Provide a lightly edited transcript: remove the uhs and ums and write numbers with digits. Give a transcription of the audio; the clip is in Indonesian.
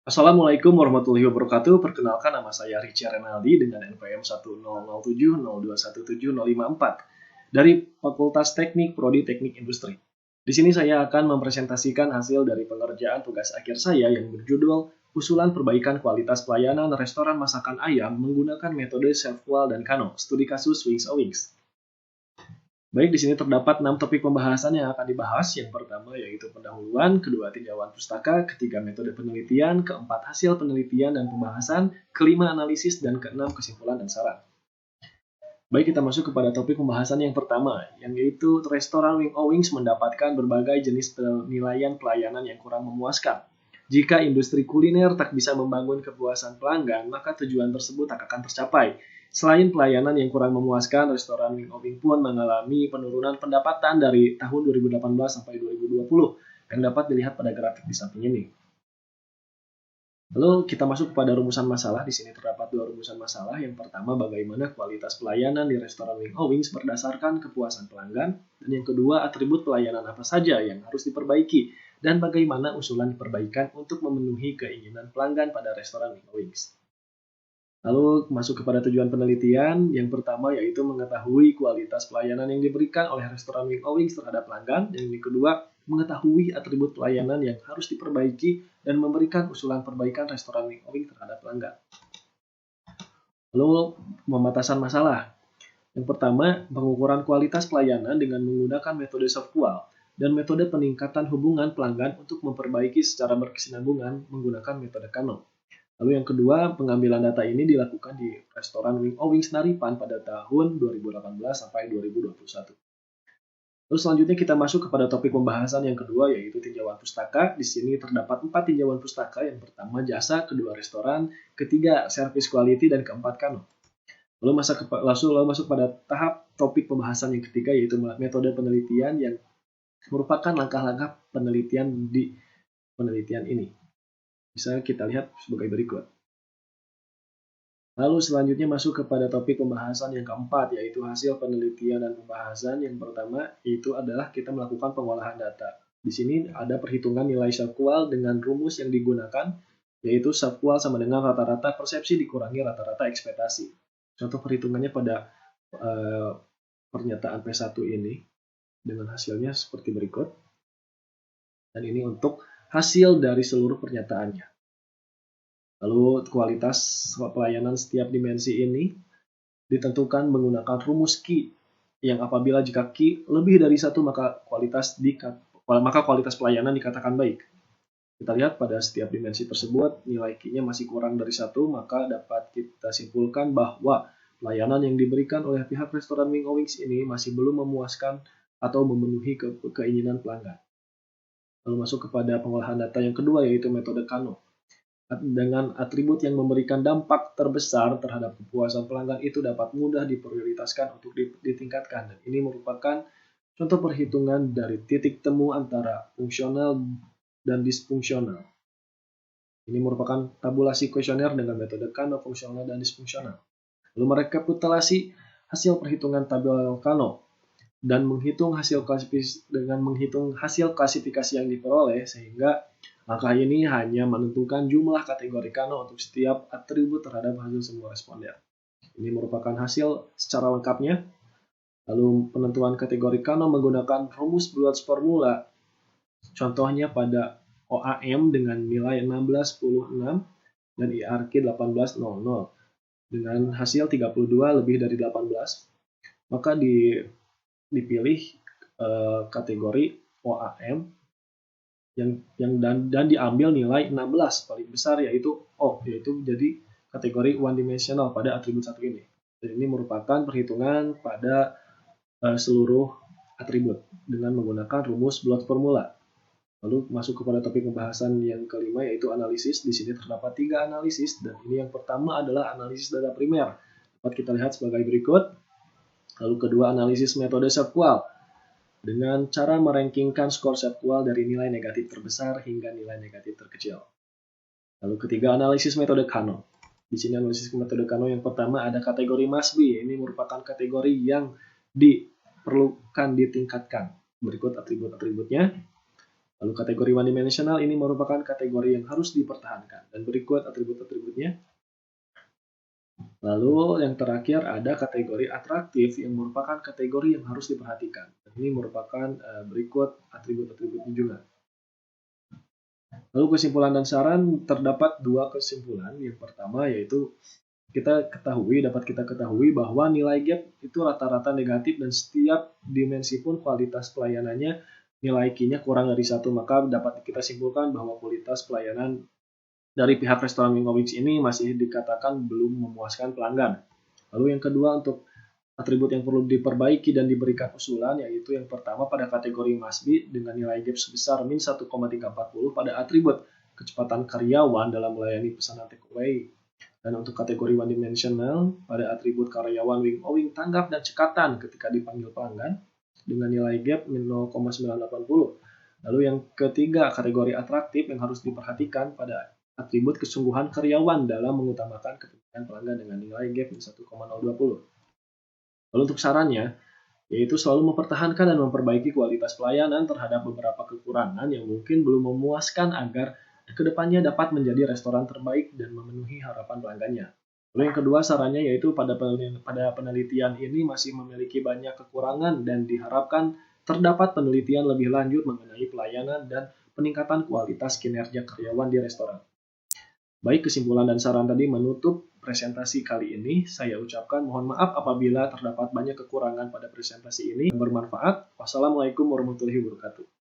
Assalamualaikum warahmatullahi wabarakatuh. Perkenalkan, nama saya Richard Renaldi dengan NPM 10070217054 dari Fakultas Teknik Prodi Teknik Industri. Di sini saya akan mempresentasikan hasil dari pengerjaan tugas akhir saya yang berjudul Usulan Perbaikan Kualitas Pelayanan Restoran Masakan Ayam menggunakan metode Chef-Wall dan Kano, studi kasus Wings O Wings. Baik, di sini terdapat 6 topik pembahasan yang akan dibahas. Yang pertama yaitu pendahuluan, kedua tinjauan pustaka, ketiga metode penelitian, keempat hasil penelitian dan pembahasan, kelima analisis, dan keenam kesimpulan dan saran. Baik, kita masuk kepada topik pembahasan yang pertama, yang yaitu restoran Wing O Wings mendapatkan berbagai jenis penilaian pelayanan yang kurang memuaskan. Jika industri kuliner tak bisa membangun kepuasan pelanggan, maka tujuan tersebut tak akan tercapai. Selain pelayanan yang kurang memuaskan, restoran Wing O Wing pun mengalami penurunan pendapatan dari tahun 2018 sampai 2020 yang dapat dilihat pada grafik di samping ini. Lalu kita masuk kepada rumusan masalah. Di sini terdapat 2 rumusan masalah. Yang pertama, bagaimana kualitas pelayanan di restoran Wing O Wings berdasarkan kepuasan pelanggan. Dan yang kedua, atribut pelayanan apa saja yang harus diperbaiki dan bagaimana usulan perbaikan untuk memenuhi keinginan pelanggan pada restoran Wing O Wings. Lalu masuk kepada tujuan penelitian. Yang pertama yaitu mengetahui kualitas pelayanan yang diberikan oleh restoran Wing O Wings terhadap pelanggan. Dan yang kedua, mengetahui atribut pelayanan yang harus diperbaiki dan memberikan usulan perbaikan restoran Wing O Wings terhadap pelanggan. Lalu pematasan masalah. Yang pertama, pengukuran kualitas pelayanan dengan menggunakan metode Chef-Wall dan metode peningkatan hubungan pelanggan untuk memperbaiki secara berkesinambungan menggunakan metode Kano. Lalu yang kedua, pengambilan data ini dilakukan di restoran Wing O Wings Naripan pada tahun 2018 sampai 2021. Terus selanjutnya kita masuk kepada topik pembahasan yang kedua yaitu tinjauan pustaka. Di sini terdapat 4 tinjauan pustaka. Yang pertama jasa, kedua restoran, ketiga service quality, dan keempat Kano. Lalu masuk pada tahap topik pembahasan yang ketiga yaitu metode penelitian yang merupakan langkah-langkah penelitian di penelitian ini. Bisa kita lihat sebagai berikut. Lalu selanjutnya masuk kepada topik pembahasan yang keempat, yaitu hasil penelitian dan pembahasan. Yang pertama itu adalah kita melakukan pengolahan data. Di sini ada perhitungan nilai Chef-Wall dengan rumus yang digunakan, yaitu Chef-Wall sama dengan rata-rata persepsi dikurangi rata-rata ekspektasi. Contoh perhitungannya pada pernyataan P1 ini dengan hasilnya seperti berikut. Dan ini untuk hasil dari seluruh pernyataannya. Lalu kualitas pelayanan setiap dimensi ini ditentukan menggunakan rumus Q, yang apabila jika Q lebih dari 1 maka kualitas pelayanan dikatakan baik. Kita lihat pada setiap dimensi tersebut nilai Q-nya masih kurang dari 1, maka dapat kita simpulkan bahwa pelayanan yang diberikan oleh pihak restoran Wing O Wings ini masih belum memuaskan atau memenuhi keinginan pelanggan. Lalu masuk kepada pengolahan data yang kedua yaitu metode Kano. Dengan atribut yang memberikan dampak terbesar terhadap kepuasan pelanggan itu dapat mudah diprioritaskan untuk ditingkatkan. Dan ini merupakan contoh perhitungan dari titik temu antara fungsional dan disfungsional. Ini merupakan tabulasi kuesioner dengan metode Kano fungsional dan disfungsional. Lalu merekapitulasi hasil perhitungan tabel Kano dan menghitung hasil klasifikasi yang diperoleh, sehingga langkah ini hanya menentukan jumlah kategori Kano untuk setiap atribut terhadap hasil semua responden. Ini merupakan hasil secara lengkapnya. Lalu penentuan kategori Kano menggunakan rumus Blood's formula. Contohnya pada OAM dengan nilai 16,6 dan IRQ 18,00 dengan hasil 32 lebih dari 18, maka dipilih kategori OAM dan diambil nilai 16 paling besar yaitu O, yaitu jadi kategori one dimensional pada atribut satu ini. Dan ini merupakan perhitungan pada seluruh atribut dengan menggunakan rumus Blood formula. Lalu masuk kepada topik pembahasan yang kelima yaitu analisis. Di sini terdapat 3 analisis, dan ini yang pertama adalah analisis data primer. Dapat kita lihat sebagai berikut. Lalu kedua, analisis metode Chef-Wall dengan cara merankingkan skor Chef-Wall dari nilai negatif terbesar hingga nilai negatif terkecil. Lalu ketiga, analisis metode Kano. Di sini analisis metode Kano yang pertama ada kategori must be. Ini merupakan kategori yang diperlukan ditingkatkan. Berikut atribut-atributnya. Lalu kategori one dimensional ini merupakan kategori yang harus dipertahankan. Dan berikut atribut-atributnya. Lalu yang terakhir ada kategori atraktif yang merupakan kategori yang harus diperhatikan. Ini merupakan berikut atribut-atributnya juga. Lalu kesimpulan dan saran, terdapat dua kesimpulan. Yang pertama yaitu dapat kita ketahui bahwa nilai gap itu rata-rata negatif dan setiap dimensi pun kualitas pelayanannya nilai Q-nya kurang dari 1, maka dapat kita simpulkan bahwa kualitas pelayanan dari pihak restoran Wing Wings ini masih dikatakan belum memuaskan pelanggan. Lalu yang kedua, untuk atribut yang perlu diperbaiki dan diberikan usulan, yaitu yang pertama pada kategori must be dengan nilai gap sebesar min 1,340 pada atribut kecepatan karyawan dalam melayani pesanan takeaway. Dan untuk kategori one dimensional pada atribut karyawan Wing Wing tanggap dan cekatan ketika dipanggil pelanggan dengan nilai gap min 0,980. Lalu yang ketiga, kategori atraktif yang harus diperhatikan pada atribut kesungguhan karyawan dalam mengutamakan kepentingan pelanggan dengan nilai gap min 1,020. Lalu untuk sarannya, yaitu selalu mempertahankan dan memperbaiki kualitas pelayanan terhadap beberapa kekurangan yang mungkin belum memuaskan agar kedepannya dapat menjadi restoran terbaik dan memenuhi harapan pelanggannya. Lalu yang kedua sarannya yaitu pada penelitian ini masih memiliki banyak kekurangan dan diharapkan terdapat penelitian lebih lanjut mengenai pelayanan dan peningkatan kualitas kinerja karyawan di restoran. Baik, kesimpulan dan saran tadi menutup presentasi kali ini. Saya ucapkan mohon maaf apabila terdapat banyak kekurangan pada presentasi ini. Bermanfaat. Wassalamualaikum warahmatullahi wabarakatuh.